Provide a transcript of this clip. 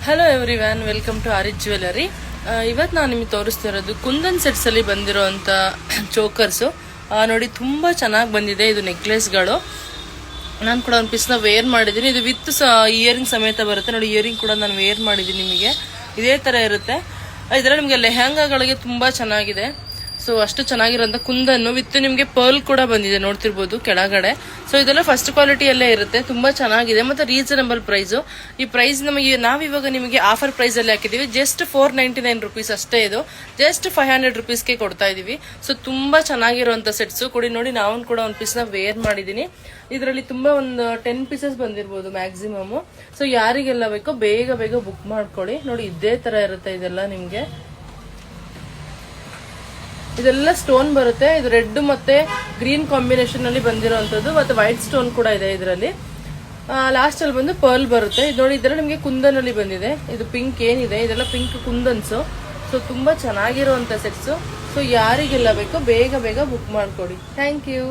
Hello everyone, welcome to Aariz jewellery. ಇವತ್ತು ನಾನು ನಿಮಗೆ ತೋರಿಸ್ತಾ ಇರೋದು ಕುಂದನ್ ಸೆಟ್ಸಲ್ಲಿ ಬಂದಿರೋಂಥ ಚೋಕರ್ಸು. ನೋಡಿ, ತುಂಬ ಚೆನ್ನಾಗಿ ಬಂದಿದೆ. ಇದು ನೆಕ್ಲೆಸ್ಗಳು. ನಾನು ಕೂಡ ಒಂದು ಪೀಸ್ನ ವೇರ್ ಮಾಡಿದ್ದೀನಿ. ಇದು ವಿತ್ ಇಯರಿಂಗ್ ಸಮೇತ ಬರುತ್ತೆ. ನೋಡಿ, ಇಯರಿಂಗ್ ಕೂಡ ನಾನು ವೇರ್ ಮಾಡಿದ್ದೀನಿ. ನಿಮಗೆ ಇದೇ ಥರ ಇರುತ್ತೆ. ಇದರಲ್ಲಿ ನಿಮಗೆ ಲೆಹಂಗಾಗಳಿಗೆ ತುಂಬ ಚೆನ್ನಾಗಿದೆ. ಸೊ ಅಷ್ಟು ಚೆನ್ನಾಗಿರೋಂಥ ಕುಂದನ್ನು ವಿತ್ ನಿಮಗೆ ಪರ್ಲ್ ಕೂಡ ಬಂದಿದೆ, ನೋಡ್ತಿರ್ಬೋದು ಕೆಳಗಡೆ. ಸೊ ಇದೆಲ್ಲ ಫಸ್ಟ್ ಕ್ವಾಲಿಟಿಯಲ್ಲೇ ಇರುತ್ತೆ. ತುಂಬ ಚೆನ್ನಾಗಿದೆ ಮತ್ತು ರೀಸನಬಲ್ ಪ್ರೈಸು. ಈ ಪ್ರೈಸ್ ನಾವಿವಾಗ ನಿಮಗೆ ಆಫರ್ ಪ್ರೈಸಲ್ಲಿ ಹಾಕಿದ್ದೀವಿ. ಜಸ್ಟ್ 499 ರುಪೀಸ್ ಅಷ್ಟೇ. ಇದು ಜಸ್ಟ್ 500 ರುಪೀಸ್ಗೆ ಕೊಡ್ತಾ ಇದೀವಿ. ಸೊ ತುಂಬ ಚೆನ್ನಾಗಿರುವಂಥ ಸೆಟ್ಸು ಕೊಡಿ. ನೋಡಿ, ನಾನು ಕೂಡ ಒಂದು ಪೀಸ್ನ ವೇರ್ ಮಾಡಿದ್ದೀನಿ. ಇದರಲ್ಲಿ ತುಂಬ ಒಂದು 10 ಪೀಸಸ್ ಬಂದಿರ್ಬೋದು ಮ್ಯಾಕ್ಸಿಮಮ್. ಸೊ ಯಾರಿಗೆಲ್ಲ ಬೇಕೋ ಬೇಗ ಬೇಗ ಬುಕ್ ಮಾಡ್ಕೊಳ್ಳಿ. ನೋಡಿ, ಇದೇ ಥರ ಇರುತ್ತೆ ಇದೆಲ್ಲ ನಿಮಗೆ. ಇದೆಲ್ಲ ಸ್ಟೋನ್ ಬರುತ್ತೆ. ಇದು ರೆಡ್ ಮತ್ತೆ ಗ್ರೀನ್ ಕಾಂಬಿನೇಷನ್ ಅಲ್ಲಿ ಬಂದಿರೋಂಥದ್ದು ಮತ್ತೆ ವೈಟ್ ಸ್ಟೋನ್ ಕೂಡ ಇದೆ ಇದರಲ್ಲಿ. ಲಾಸ್ಟ್ ಅಲ್ಲಿ ಬಂದು ಪರ್ಲ್ ಬರುತ್ತೆ. ಇದು ನೋಡಿ, ಇದೆಲ್ಲ ನಿಮಗೆ ಕುಂದನ್ ಅಲ್ಲಿ ಬಂದಿದೆ. ಇದು ಪಿಂಕ್ ಏನಿದೆ ಇದೆಲ್ಲ ಪಿಂಕ್ ಕುಂದನ್ಸು. ಸೊ ತುಂಬಾ ಚೆನ್ನಾಗಿರುವಂತ ಸೆಟ್ಸು. ಸೊ ಯಾರಿಗೆಲ್ಲ ಬೇಕೋ ಬೇಗ ಬೇಗ ಬುಕ್ ಮಾಡ್ಕೊಡಿ. Thank you.